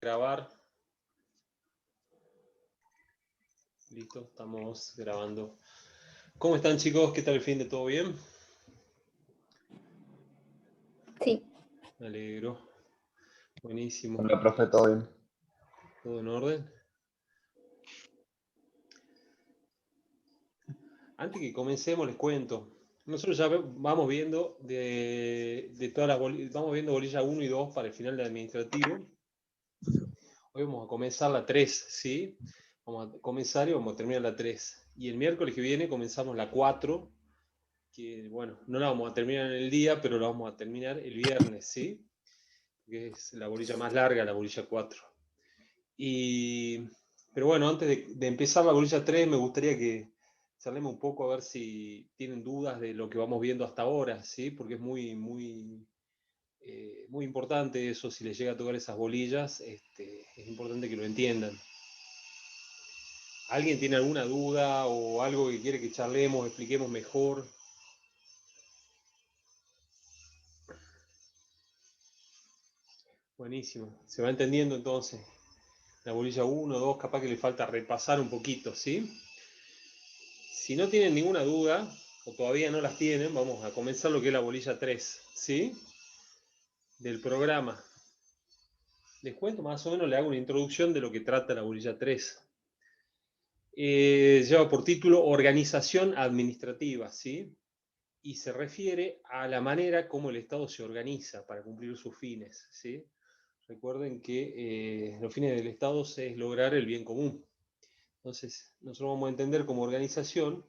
grabar. Listo, estamos grabando. ¿Cómo están, chicos? ¿Qué tal el fin de todo bien? Sí. Me alegro. Buenísimo. Hola, profe, ¿todo bien? ¿Todo en orden? Antes que comencemos, les cuento. Nosotros ya vamos viendo de todas las vamos viendo bolilla 1 y 2 para el final del administrativo. Hoy vamos a comenzar la 3, ¿sí? Vamos a comenzar y vamos a terminar la 3. Y el miércoles que viene comenzamos la 4, que bueno, no la vamos a terminar en el día, pero la vamos a terminar el viernes, ¿sí? Que es la bolilla más larga, la bolilla 4. Pero bueno, antes de empezar la bolilla 3, me gustaría que charlemos un poco a ver si tienen dudas de lo que vamos viendo hasta ahora, ¿sí? Porque es muy importante eso, si les llega a tocar esas bolillas, es importante que lo entiendan. ¿Alguien tiene alguna duda o algo que quiere que charlemos, expliquemos mejor? Buenísimo, se va entendiendo entonces. La bolilla 1, 2, capaz que le falta repasar un poquito, ¿sí? Si no tienen ninguna duda, o todavía no las tienen, vamos a comenzar lo que es la bolilla 3, ¿sí? Del programa. Les cuento más o menos, le hago una introducción de lo que trata la bolilla 3. Lleva por título Organización Administrativa, ¿sí? Y se refiere a la manera como el Estado se organiza para cumplir sus fines, ¿sí? Recuerden que los fines del Estado es lograr el bien común. Entonces, nosotros vamos a entender como organización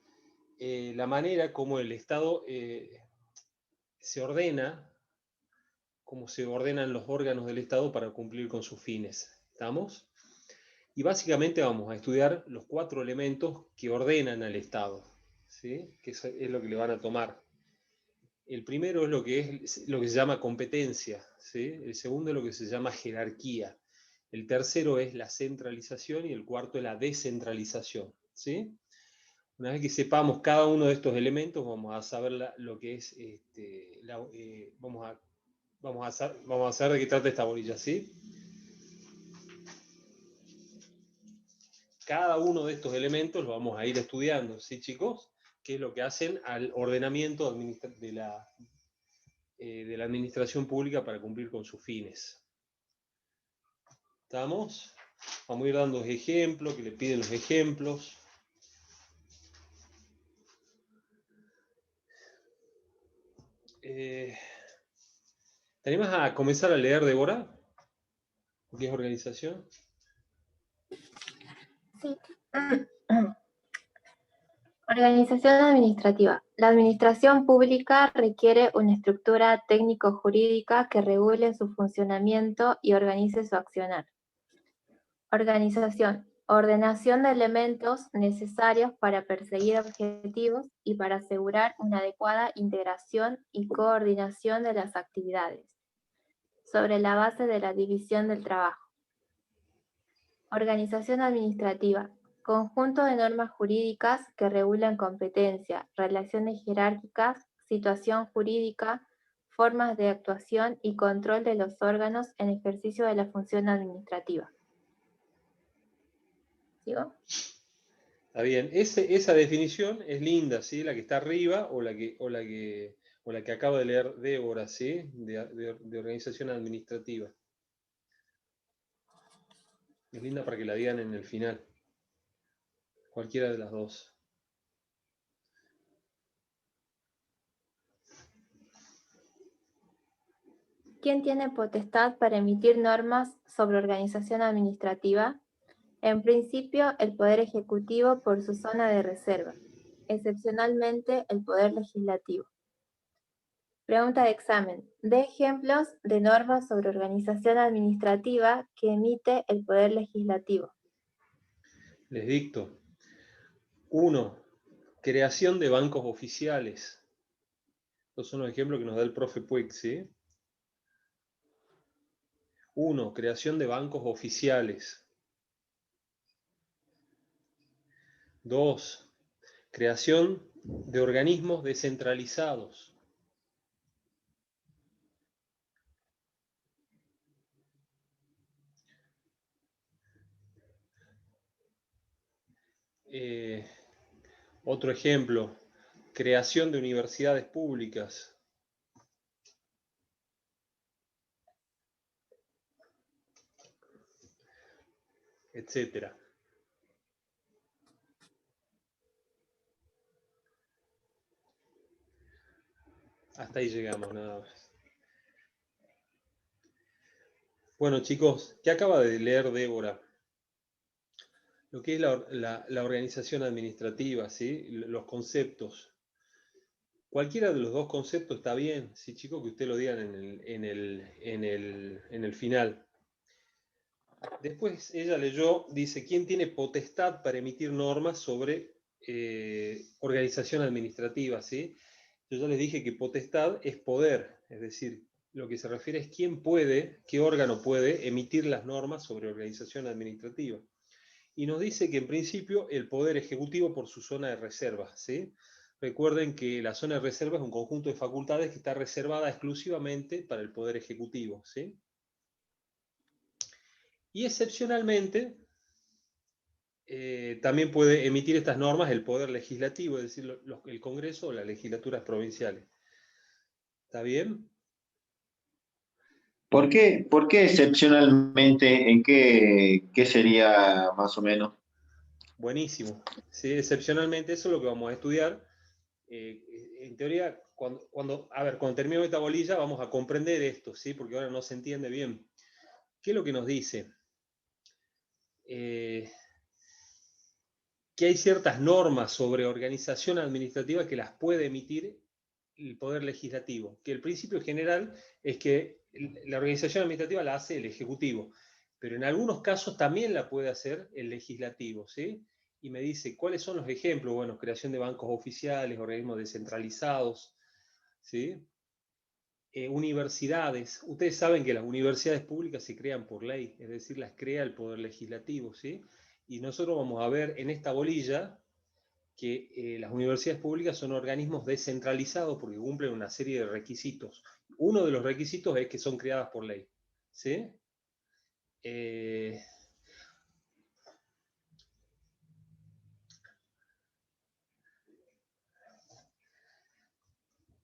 la manera como el Estado se ordena, cómo se ordenan los órganos del Estado para cumplir con sus fines. ¿Estamos? Y básicamente vamos a estudiar los 4 elementos que ordenan al Estado, ¿sí? Que eso es lo que le van a tomar. El primero es lo que se llama competencia, ¿sí? El segundo es lo que se llama jerarquía. El tercero es la centralización y el cuarto es la descentralización, ¿sí? Una vez que sepamos cada uno de estos elementos, vamos a saber lo que es, vamos a saber de qué trata esta bolilla, ¿sí? Cada uno de estos elementos lo vamos a ir estudiando, ¿sí, chicos? ¿Qué es lo que hacen al ordenamiento de la administración pública para cumplir con sus fines? ¿Estamos? Vamos a ir dando ejemplos, que le piden los ejemplos. ¿Te animas a comenzar a leer, Débora? ¿Qué es organización? Sí. Organización administrativa. La administración pública requiere una estructura técnico-jurídica que regule su funcionamiento y organice su accionar. Organización. Ordenación de elementos necesarios para perseguir objetivos y para asegurar una adecuada integración y coordinación de las actividades, sobre la base de la división del trabajo. Organización administrativa. Conjunto de normas jurídicas que regulan competencia, relaciones jerárquicas, situación jurídica, formas de actuación y control de los órganos en ejercicio de la función administrativa. ¿Sigo? Está bien. Esa definición es linda, ¿sí? La que está arriba o la que acaba de leer Débora, ¿sí? De organización administrativa. Es linda para que la digan en el final. Cualquiera de las dos. ¿Quién tiene potestad para emitir normas sobre organización administrativa? En principio, el Poder Ejecutivo por su zona de reserva, excepcionalmente el Poder Legislativo. Pregunta de examen. Dé ejemplos de normas sobre organización administrativa que emite el Poder Legislativo. Les dicto. 1. Creación de bancos oficiales. Estos son los ejemplos que nos da el profe Puig, ¿sí? 1. Creación de bancos oficiales. 2. Creación de organismos descentralizados. Otro ejemplo, creación de universidades públicas. Etcétera. Hasta ahí llegamos, nada más. Bueno, chicos, ¿qué acaba de leer Débora? Lo que es la organización administrativa, ¿sí? Los conceptos. Cualquiera de los dos conceptos está bien, sí, chicos, que usted lo digan en el final. Después ella leyó, dice, ¿quién tiene potestad para emitir normas sobre organización administrativa? ¿Sí? Yo ya les dije que potestad es poder, es decir, lo que se refiere es quién puede, qué órgano puede emitir las normas sobre organización administrativa. Y nos dice que en principio el poder ejecutivo por su zona de reserva, ¿sí? Recuerden que la zona de reserva es un conjunto de facultades que está reservada exclusivamente para el poder ejecutivo, ¿sí? Y excepcionalmente también puede emitir estas normas el poder legislativo, es decir, el Congreso o las legislaturas provinciales. ¿Está bien? ¿Por qué excepcionalmente? ¿En qué sería más o menos? Buenísimo. ¿Sí? Excepcionalmente eso es lo que vamos a estudiar. En teoría, cuando terminemos esta bolilla vamos a comprender esto, ¿sí? Porque ahora no se entiende bien. ¿Qué es lo que nos dice? Que hay ciertas normas sobre organización administrativa que las puede emitir el Poder Legislativo, que el principio general es que la organización administrativa la hace el Ejecutivo, pero en algunos casos también la puede hacer el Legislativo, ¿sí? Y me dice, ¿cuáles son los ejemplos? Bueno, creación de bancos oficiales, organismos descentralizados, ¿sí? Universidades. Ustedes saben que las universidades públicas se crean por ley, es decir, las crea el Poder Legislativo, ¿sí? Y nosotros vamos a ver en esta bolilla que las universidades públicas son organismos descentralizados porque cumplen una serie de requisitos. Uno de los requisitos es que son creadas por ley, ¿sí?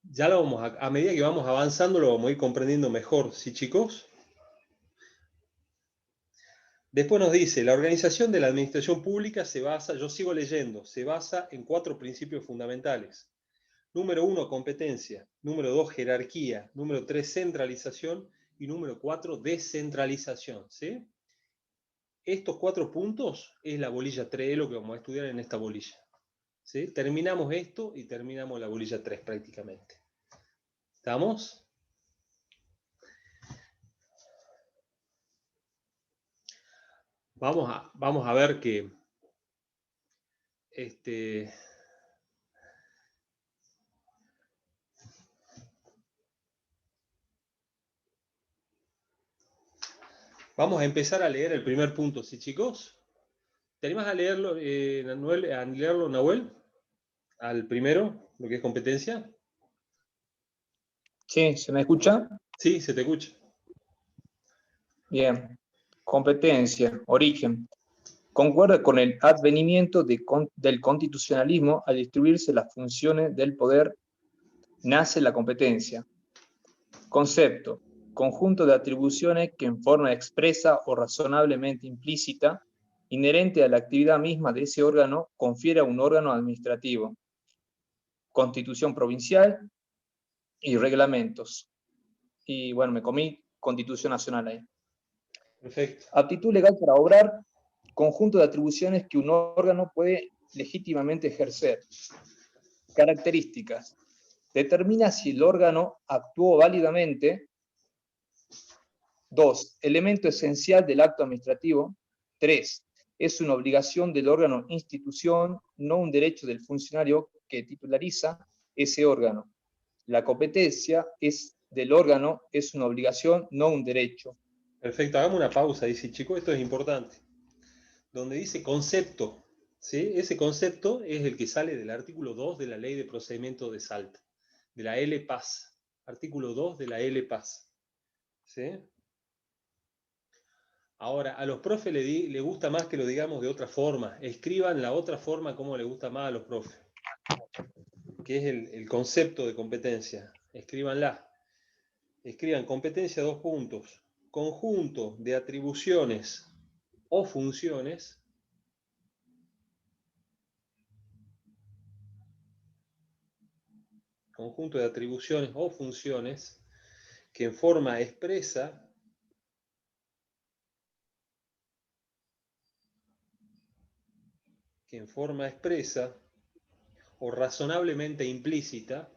Ya lo vamos a medida que vamos avanzando lo vamos a ir comprendiendo mejor, ¿sí, chicos? Después nos dice, la organización de la administración pública se basa, yo sigo leyendo, se basa en 4 principios fundamentales. Número 1, competencia. Número 2, jerarquía. Número 3, centralización. Y número 4, descentralización, ¿sí? Estos 4 puntos es la bolilla 3, lo que vamos a estudiar en esta bolilla, ¿sí? Terminamos esto y terminamos la bolilla 3 prácticamente. ¿Estamos? Vamos a ver que vamos a empezar a leer el primer punto, ¿sí, chicos? ¿Te animas a leerlo, Nahuel? Al primero, lo que es competencia. Sí, ¿se me escucha? Sí, se te escucha. Bien. Competencia, origen. Concuerda con el advenimiento del constitucionalismo al distribuirse las funciones del poder, nace la competencia. Concepto, conjunto de atribuciones que en forma expresa o razonablemente implícita, inherente a la actividad misma de ese órgano, confiere a un órgano administrativo. Constitución provincial y reglamentos. Y bueno, me comí Constitución Nacional ahí. Perfecto. Aptitud legal para obrar, conjunto de atribuciones que un órgano puede legítimamente ejercer. Características. Determina si el órgano actuó válidamente. 2. Elemento esencial del acto administrativo. 3. Es una obligación del órgano institución, no un derecho del funcionario que titulariza ese órgano. La competencia es del órgano, es una obligación, no un derecho. Perfecto, hagamos una pausa, dice, chicos, esto es importante. Donde dice concepto, ¿sí? Ese concepto es el que sale del artículo 2 de la Ley de Procedimiento de Salta, de la L-PAS, artículo 2 de la L-PAS, ¿sí? Ahora, a los profes le gusta más que lo digamos de otra forma. Escriban la otra forma como le gusta más a los profes, que es el concepto de competencia. Escríbanla. Escriban competencia, dos puntos. Conjunto de atribuciones o funciones que en forma expresa o razonablemente implícita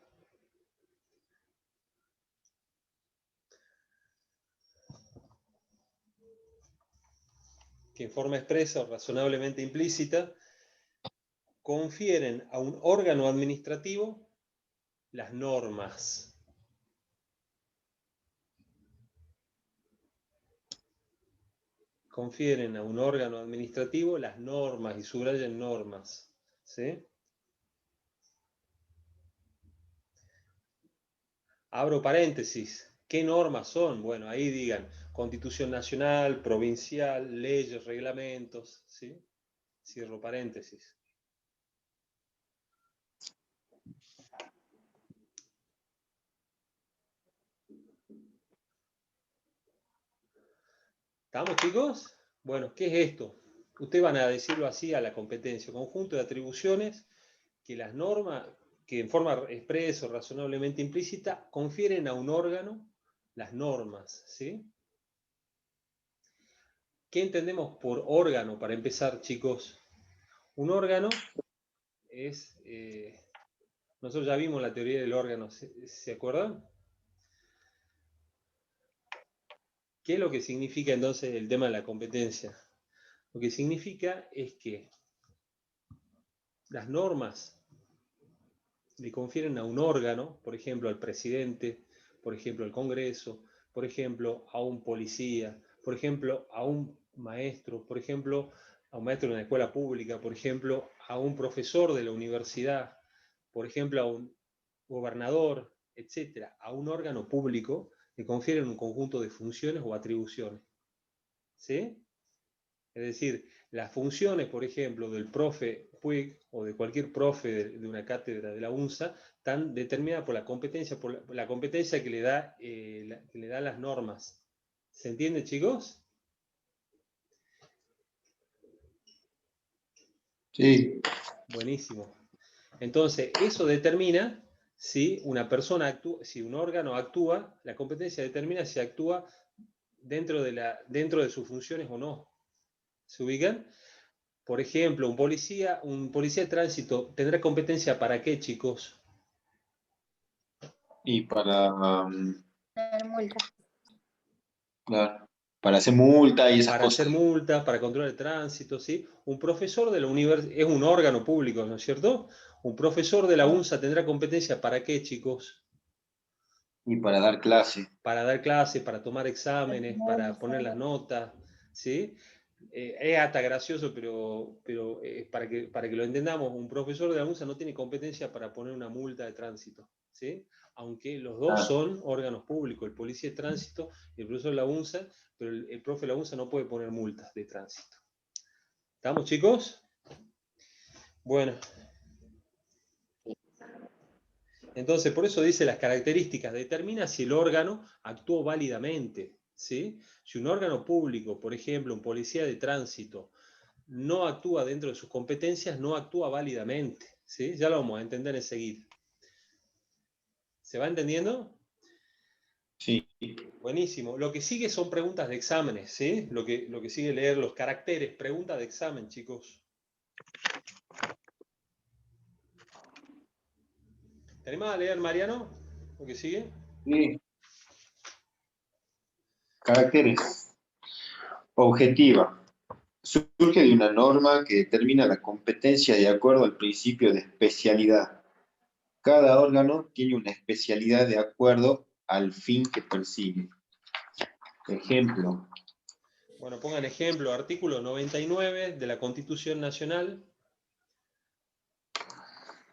confieren a un órgano administrativo las normas. Confieren a un órgano administrativo las normas, y subrayen normas. ¿Sí? Abro paréntesis. ¿Qué normas son? Bueno, ahí digan Constitución Nacional, provincial, leyes, reglamentos. ¿Sí? Cierro paréntesis. ¿Estamos, chicos? Bueno, ¿qué es esto? Ustedes van a decirlo así a la competencia. Conjunto de atribuciones que las normas, que en forma expresa o razonablemente implícita, confieren a un órgano las normas. ¿Sí? ¿Qué entendemos por órgano para empezar, chicos? Un órgano es... nosotros ya vimos la teoría del órgano, ¿se acuerdan? ¿Qué es lo que significa entonces el tema de la competencia? Lo que significa es que las normas le confieren a un órgano, por ejemplo al presidente, por ejemplo al Congreso, por ejemplo a un policía, por ejemplo a un maestro, por ejemplo a un maestro de una escuela pública, por ejemplo a un profesor de la universidad, por ejemplo a un gobernador, etcétera, a un órgano público, le confieren un conjunto de funciones o atribuciones. ¿Sí? Es decir, las funciones, por ejemplo, del profe Puig o de cualquier profe de una cátedra de la UNSA, están determinadas por la competencia que le da las normas. ¿Se entiende, chicos? Sí. Buenísimo. Entonces, eso determina si una persona actúa, si un órgano actúa, la competencia determina si actúa dentro de sus funciones o no. ¿Se ubican? Por ejemplo, un policía de tránsito tendrá competencia para qué, chicos? Y para, Tener multas. claro, para hacer multa y esas Para cosas. hacer multas, para controlar el tránsito, ¿sí? Un profesor de la universidad es un órgano público, ¿no es cierto? Un profesor de la UNSA tendrá competencia para qué, chicos? Y para dar clase. Para dar clases, para tomar exámenes, para poner las notas, ¿sí? Es hasta gracioso, pero para que lo entendamos, un profesor de la UNSA no tiene competencia para poner una multa de tránsito, ¿sí? Aunque los dos son órganos públicos, el policía de tránsito y el profesor de la UNSA, pero el profe de la UNSA no puede poner multas de tránsito. ¿Estamos, chicos? Bueno. Entonces, por eso dice las características, determina si el órgano actuó válidamente, ¿sí? Si un órgano público, por ejemplo, un policía de tránsito, no actúa dentro de sus competencias, no actúa válidamente, ¿sí? Ya lo vamos a entender enseguida. ¿Se va entendiendo? Sí. Buenísimo. Lo que sigue son preguntas de exámenes, ¿sí? Lo que sigue leer los caracteres, preguntas de examen, chicos. ¿Te animás a leer, Mariano? ¿Lo que sigue? Sí. Caracteres. Objetiva. Surge de una norma que determina la competencia de acuerdo al principio de especialidad. Cada órgano tiene una especialidad de acuerdo al fin que persigue. Ejemplo. Bueno, pongan ejemplo, artículo 99 de la Constitución Nacional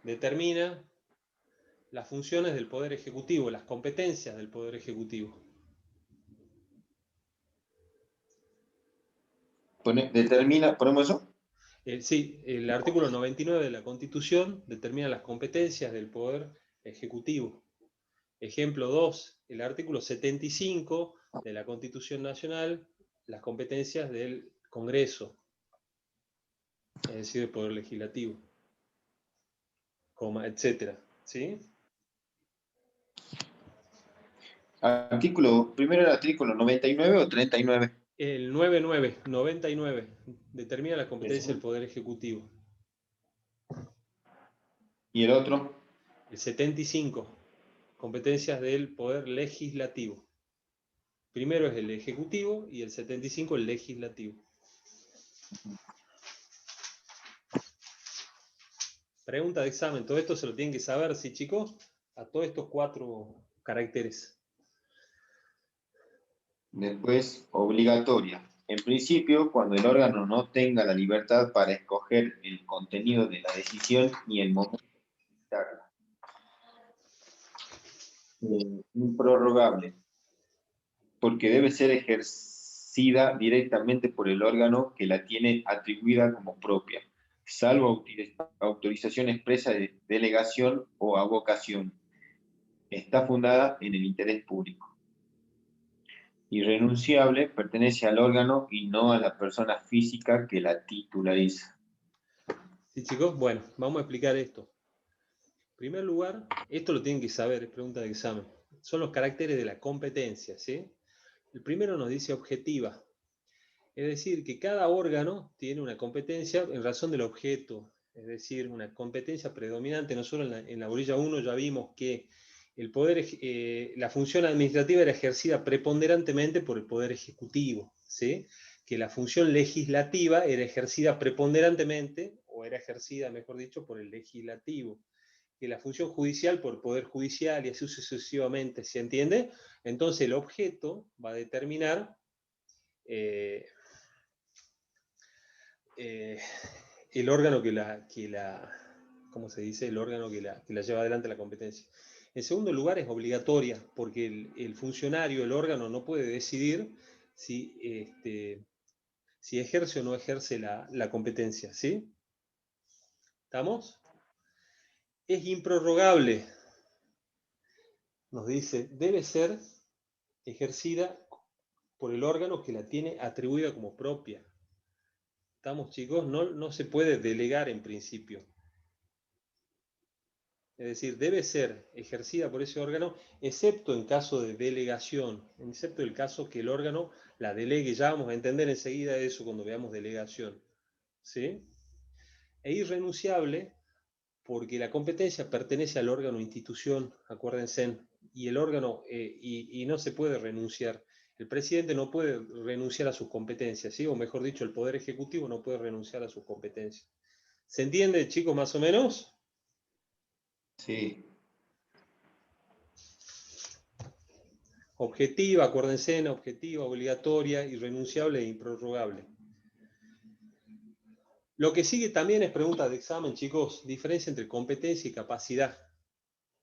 determina las funciones del Poder Ejecutivo, las competencias del Poder Ejecutivo. ¿Ponemos eso? Sí, el artículo 99 de la Constitución determina las competencias del Poder Ejecutivo. Ejemplo 2, el artículo 75 de la Constitución Nacional, las competencias del Congreso, es decir, del Poder Legislativo, etcétera, ¿sí? Primero el artículo 99 o 39. El 99 determina la competencia del Poder Ejecutivo. ¿Y el otro? El 75, competencias del Poder Legislativo. Primero es el Ejecutivo y el 75 el Legislativo. Pregunta de examen, todo esto se lo tienen que saber, ¿sí, chicos? A todos estos 4 caracteres. Después, obligatoria. En principio, cuando el órgano no tenga la libertad para escoger el contenido de la decisión ni el momento de dictarla. Improrrogable, porque debe ser ejercida directamente por el órgano que la tiene atribuida como propia, salvo autorización expresa de delegación o avocación. Está fundada en el interés público. Irrenunciable, pertenece al órgano y no a la persona física que la titulariza. ¿Sí, chicos? Bueno, vamos a explicar esto. En primer lugar, esto lo tienen que saber, es pregunta de examen. Son los caracteres de la competencia, ¿sí? El primero nos dice objetiva. Es decir, que cada órgano tiene una competencia en razón del objeto. Es decir, una competencia predominante. Nosotros en la orilla 1 ya vimos que el poder, la función administrativa era ejercida preponderantemente por el Poder Ejecutivo, ¿sí? Que la función legislativa era ejercida preponderantemente, o era ejercida, mejor dicho, por el Legislativo. Que la función judicial por el Poder Judicial y así sucesivamente, ¿se entiende? Entonces el objeto va a determinar el órgano ¿cómo se dice? El órgano que la lleva adelante la competencia. En segundo lugar, es obligatoria, porque el funcionario, el órgano, no puede decidir si ejerce o no ejerce la competencia, ¿sí? ¿Estamos? Es improrrogable. Nos dice, debe ser ejercida por el órgano que la tiene atribuida como propia. ¿Estamos, chicos? No se puede delegar en principio. Es decir, debe ser ejercida por ese órgano, excepto en caso de delegación, excepto el caso que el órgano la delegue. Ya vamos a entender enseguida eso cuando veamos delegación. ¿Sí? E irrenunciable, porque la competencia pertenece al órgano institución, acuérdense, y el órgano, y no se puede renunciar. El presidente no puede renunciar a sus competencias, ¿sí? O mejor dicho, el Poder Ejecutivo no puede renunciar a sus competencias. ¿Se entiende, chicos, más o menos? Sí. Objetiva, acuérdense, objetiva, obligatoria, irrenunciable e improrrogable. Lo que sigue también es pregunta de examen, chicos, diferencia entre competencia y capacidad.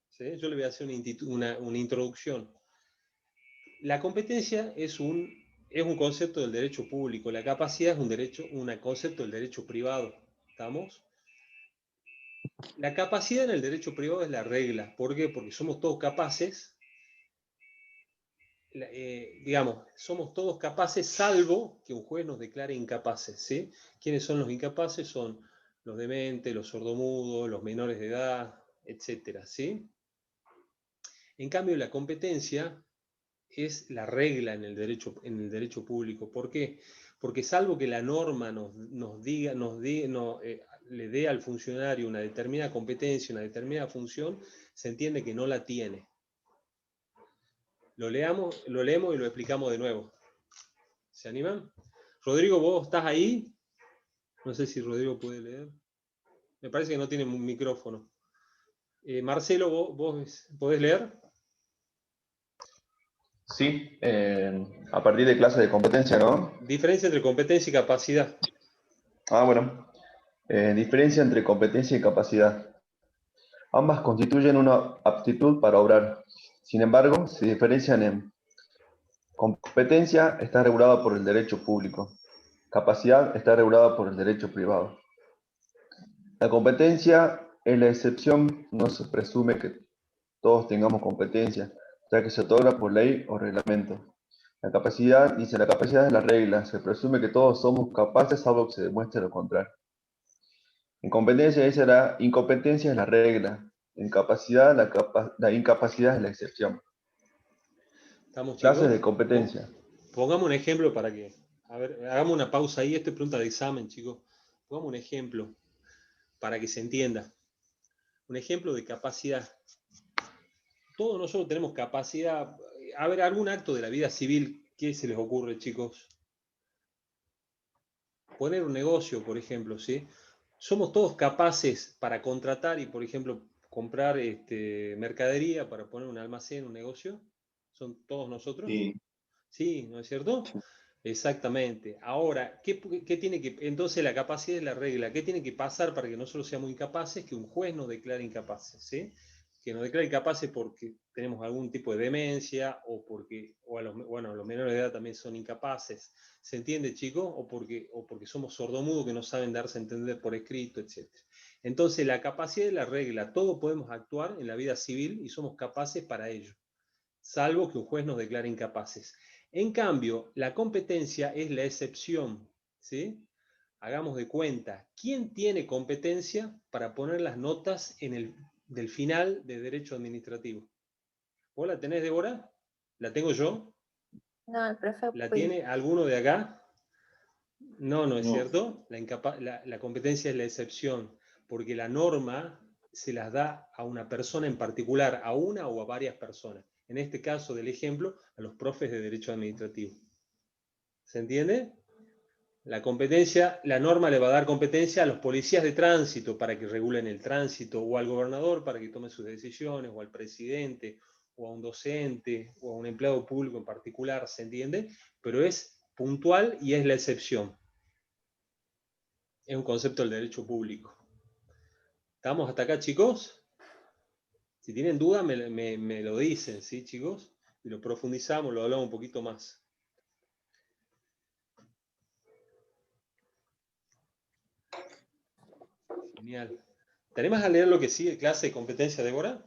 ¿Sí? Yo le voy a hacer una introducción. La competencia es un concepto del derecho público, la capacidad es un concepto del derecho privado. ¿Estamos? La capacidad en el derecho privado es la regla. ¿Por qué? Porque somos todos capaces, digamos, somos todos capaces salvo que un juez nos declare incapaces, ¿sí? ¿Quiénes son los incapaces? Son los dementes, los sordomudos, los menores de edad, etcétera, ¿sí? En cambio, la competencia es la regla en el derecho público. ¿Por qué? Porque salvo que la norma le dé al funcionario una determinada competencia, una determinada función, se entiende que no la tiene. Lo leemos y lo explicamos de nuevo. ¿Se animan? Rodrigo, ¿vos estás ahí? No sé si Rodrigo puede leer. Me parece que no tiene un micrófono. Marcelo, ¿vos podés leer? Sí, a partir de clases de competencia, ¿no? Diferencia entre competencia y capacidad. Ah, bueno. Diferencia entre competencia y capacidad. Ambas constituyen una aptitud para obrar. Sin embargo, se diferencian en competencia, está regulada por el derecho público. capacidad está regulada por el derecho privado. La competencia es la excepción, no se presume que todos tengamos competencia, ya que se otorga por ley o reglamento. La capacidad, dice, la capacidad es la regla, se presume que todos somos capaces salvo que se demuestre lo contrario. En competencia dice la incompetencia es la regla, en capacidad la incapacidad es la excepción. ¿Estamos, Clases chicos? de competencia. Pongamos un ejemplo para que, a ver, hagamos una pausa ahí, esto es pregunta de examen, chicos. Pongamos un ejemplo para que se entienda. Un ejemplo de capacidad. Todos nosotros tenemos capacidad. A ver, algún acto de la vida civil, ¿qué se les ocurre, chicos? Poner un negocio, por ejemplo, ¿sí? Somos todos capaces para contratar y, por ejemplo, comprar mercadería para poner un almacén, un negocio. ¿Son todos nosotros? Sí. Sí, ¿no es cierto? Sí. Exactamente. Ahora, ¿qué tiene que, entonces la capacidad es la regla? ¿Qué tiene que pasar para que nosotros seamos incapaces? Que un juez nos declare incapaces, ¿sí? Que nos declare incapaces porque tenemos algún tipo de demencia o porque, bueno, los menores de edad también son incapaces. ¿Se entiende, chicos? O porque somos sordomudos que no saben darse a entender por escrito, etc. Entonces, la capacidad es la regla. Todos podemos actuar en la vida civil y somos capaces para ello, salvo que un juez nos declare incapaces. En cambio, la competencia es la excepción, ¿sí? Hagamos de cuenta, ¿quién tiene competencia para poner las notas del final de Derecho Administrativo? ¿Vos la tenés, Débora? ¿La tengo yo? No, el profe ¿La Puig. tiene alguno de acá? No, no es No. cierto. La competencia es la excepción, porque la norma se las da a una persona en particular, a una o a varias personas. En este caso del ejemplo, a los profes de Derecho Administrativo. ¿Se entiende? La competencia, la norma le va a dar competencia a los policías de tránsito para que regulen el tránsito, o al gobernador para que tome sus decisiones, o al presidente, o a un docente, o a un empleado público en particular, ¿se entiende? Pero es puntual y es la excepción. Es un concepto del derecho público. ¿Estamos hasta acá, chicos? Si tienen duda, me lo dicen, ¿sí, chicos? Y lo profundizamos, lo hablamos un poquito más. Genial. ¿Te animas a leer lo que sigue, clase de competencia, Débora?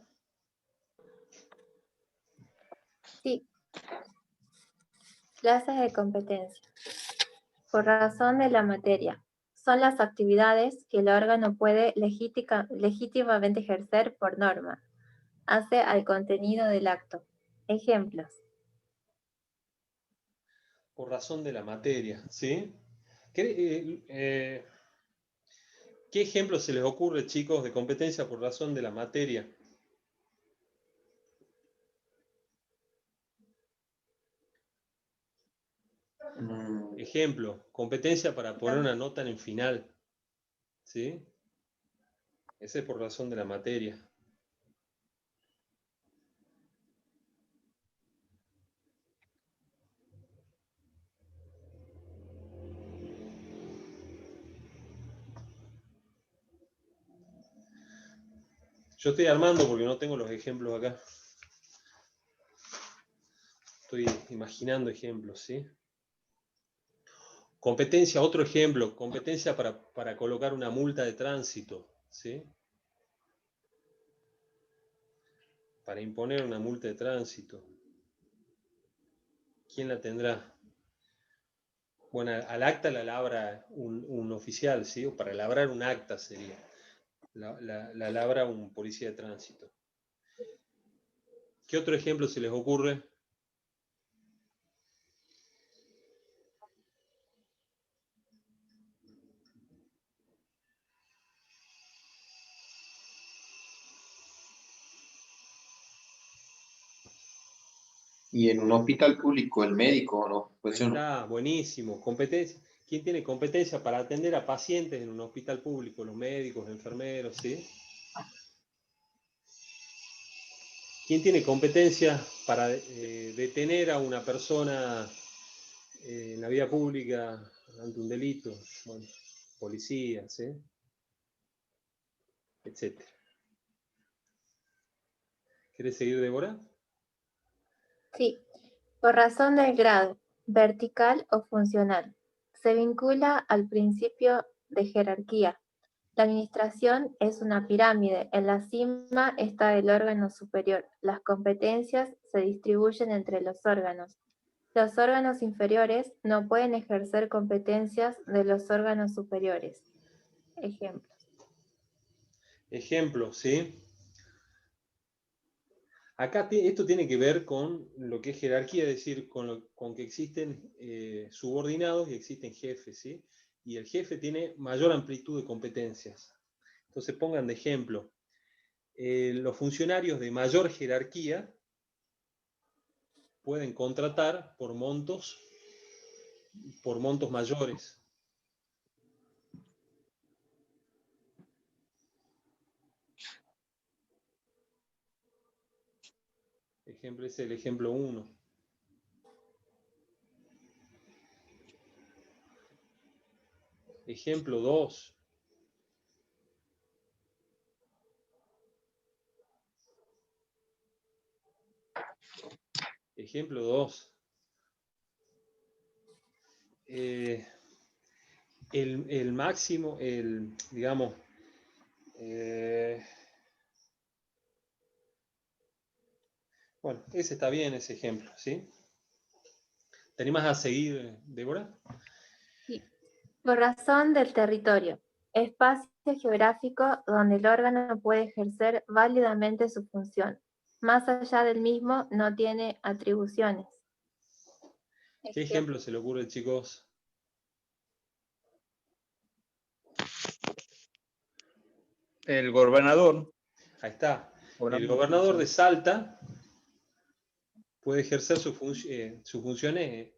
Sí. Clases de competencia. Por razón de la materia. Son las actividades que el órgano puede legítimamente ejercer por norma. Hace al contenido del acto. Ejemplos. Por razón de la materia, ¿sí? ¿Qué ejemplo se les ocurre, chicos, de competencia por razón de la materia? Ejemplo, competencia para poner una nota en el final, ¿sí? Ese es por razón de la materia. Yo estoy armando porque no tengo los ejemplos acá. Estoy imaginando ejemplos, ¿sí? Competencia, otro ejemplo, competencia para colocar una multa de tránsito, ¿sí? Para imponer una multa de tránsito. ¿Quién la tendrá? Bueno, al acta la labra un oficial, ¿sí? O para labrar un acta sería. La labra un policía de tránsito. ¿Qué otro ejemplo se les ocurre? Y en un hospital público, el médico, ¿no? Pues Ahí está, buenísimo. Competencia. ¿Quién tiene competencia para atender a pacientes en un hospital público? Los médicos, enfermeros, ¿sí? ¿Quién tiene competencia para detener a una persona en la vía pública ante un delito? Bueno, policía, ¿sí? Etcétera. ¿Quieres seguir, Débora? Sí. Por razón del grado, vertical o funcional. se vincula al principio de jerarquía. La administración es una pirámide. En la cima está el órgano superior. Las competencias se distribuyen entre los órganos. Los órganos inferiores no pueden ejercer competencias de los órganos superiores. Ejemplos. Ejemplo, ¿sí? Acá esto tiene que ver con lo que es jerarquía, es decir, con que existen subordinados y existen jefes, ¿sí? Y el jefe tiene mayor amplitud de competencias. Entonces pongan de ejemplo, los funcionarios de mayor jerarquía pueden contratar por montos mayores. Ejemplo, es el ejemplo 1. Ejemplo 2. Ejemplo 2. El máximo, digamos, bueno, ese está bien, ese ejemplo, ¿sí? ¿Te animas a seguir, Débora? Sí. Por razón del territorio, espacio geográfico donde el órgano puede ejercer válidamente su función. Más allá del mismo no tiene atribuciones. ¿Qué ejemplo se le ocurre, chicos? El gobernador. Ahí está. El gobernador de Salta puede ejercer sus funciones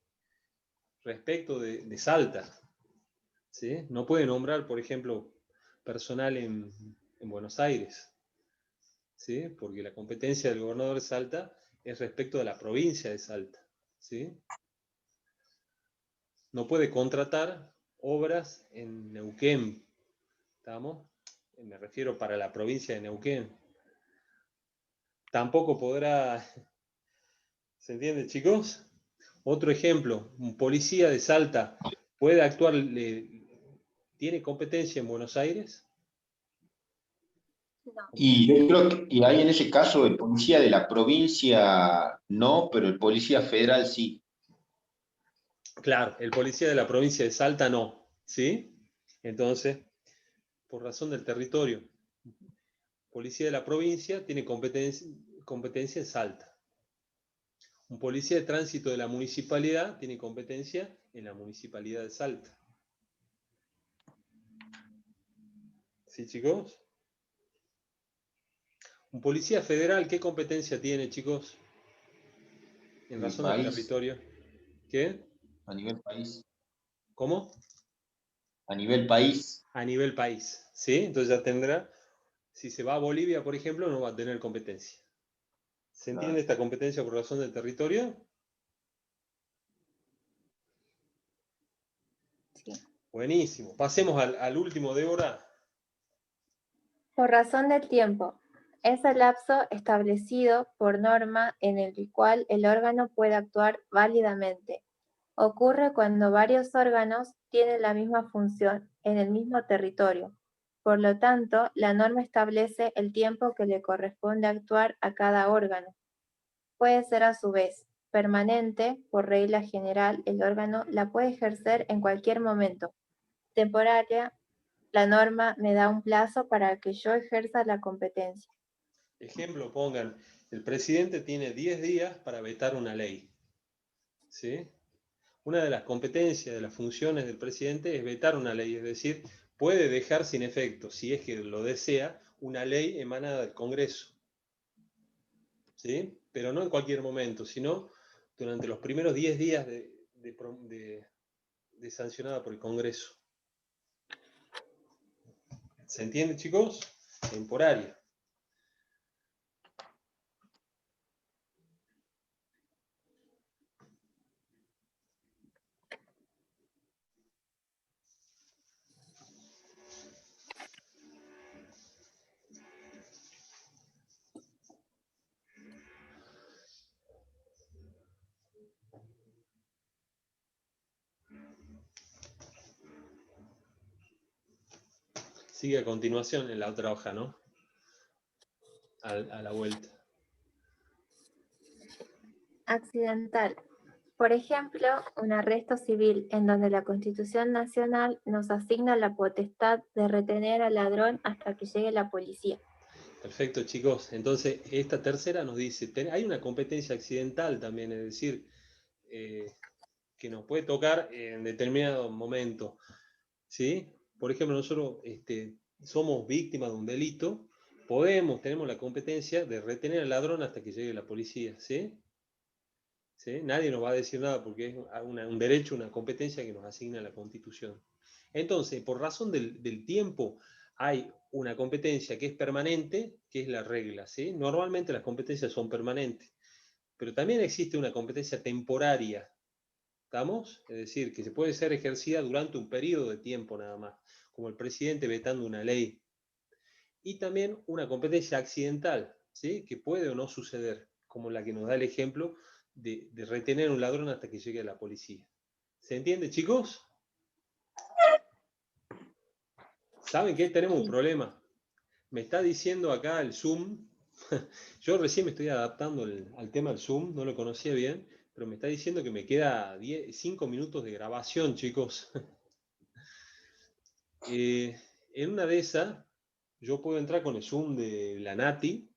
respecto de Salta, ¿sí? No puede nombrar, por ejemplo, personal en Buenos Aires, ¿sí? Porque la competencia del gobernador de Salta es respecto de la provincia de Salta, ¿sí? No puede contratar obras en Neuquén, ¿estamos? Me refiero para la provincia de Neuquén. Tampoco podrá, ¿se entiende, chicos? Otro ejemplo, un policía de Salta puede actuar, ¿tiene competencia en Buenos Aires? No. Y yo creo que y ahí en ese caso el policía de la provincia no, pero el policía federal sí. Claro, el policía de la provincia de Salta no, ¿sí? Entonces, por razón del territorio, policía de la provincia tiene competencia en Salta. Un policía de tránsito de la municipalidad tiene competencia en la municipalidad de Salta. ¿Sí, chicos? Un policía federal, ¿qué competencia tiene, chicos? En El razón del país, territorio. ¿Qué? a nivel país. ¿Cómo? A nivel país. A nivel país, ¿sí? Entonces ya tendrá, si se va a Bolivia, por ejemplo, no va a tener competencia. ¿Se entiende esta competencia por razón del territorio? Sí. Buenísimo. Pasemos al último, Débora. Por razón del tiempo, es el lapso establecido por norma en el cual el órgano puede actuar válidamente. Ocurre cuando varios órganos tienen la misma función en el mismo territorio. Por lo tanto, la norma establece el tiempo que le corresponde actuar a cada órgano. Puede ser a su vez permanente, por regla general, el órgano la puede ejercer en cualquier momento. Temporaria, la norma me da un plazo para que yo ejerza la competencia. Ejemplo, pongan, el presidente tiene 10 días para vetar una ley. ¿Sí? Una de las competencias, de las funciones del presidente es vetar una ley, es decir, puede dejar sin efecto, si es que lo desea, una ley emanada del Congreso. ¿Sí? Pero no en cualquier momento, sino durante los primeros 10 días de sancionada por el Congreso. ¿Se entiende, chicos? Temporaria. Sigue a continuación en la otra hoja, ¿no? A la vuelta. Accidental. Por ejemplo, un arresto civil en donde la Constitución Nacional nos asigna la potestad de retener al ladrón hasta que llegue la policía. Perfecto, chicos. Entonces, esta tercera nos dice, hay una competencia accidental también, es decir, que nos puede tocar en determinado momento, ¿sí? Por ejemplo, nosotros somos víctimas de un delito, tenemos la competencia de retener al ladrón hasta que llegue la policía, ¿sí? ¿Sí? Nadie nos va a decir nada porque es un derecho, una competencia que nos asigna la Constitución. Entonces, por razón del tiempo, hay una competencia que es permanente, que es la regla, ¿sí? Normalmente las competencias son permanentes, pero también existe una competencia temporaria, ¿estamos? Es decir, que se puede ser ejercida durante un periodo de tiempo nada más, como el presidente vetando una ley. Y también una competencia accidental, ¿sí? Que puede o no suceder, como la que nos da el ejemplo de retener a un ladrón hasta que llegue la policía. ¿Se entiende, chicos? ¿Saben qué? Tenemos un problema. Me está diciendo acá el Zoom, yo recién me estoy adaptando al tema del Zoom, no lo conocía bien, pero me está diciendo que me queda 5 minutos de grabación, chicos. En una de esas, yo puedo entrar con el Zoom de la Nati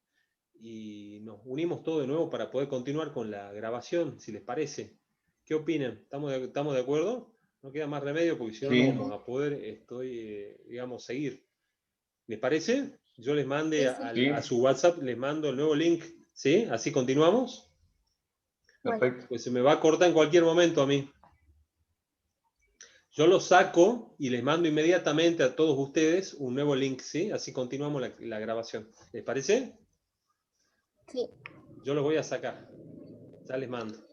y nos unimos todos de nuevo para poder continuar con la grabación, si les parece. ¿Qué opinan? ¿Estamos de acuerdo? No queda más remedio porque si no, Sí. no vamos a poder, digamos, seguir. ¿Les parece? Yo les mande Sí. a su WhatsApp, les mando el nuevo link, ¿sí? Así continuamos. Perfecto. Pues se me va a cortar en cualquier momento a mí. Yo lo saco y les mando inmediatamente a todos ustedes un nuevo link, ¿sí? Así continuamos la grabación. ¿Les parece? Sí. Yo los voy a sacar. Ya les mando.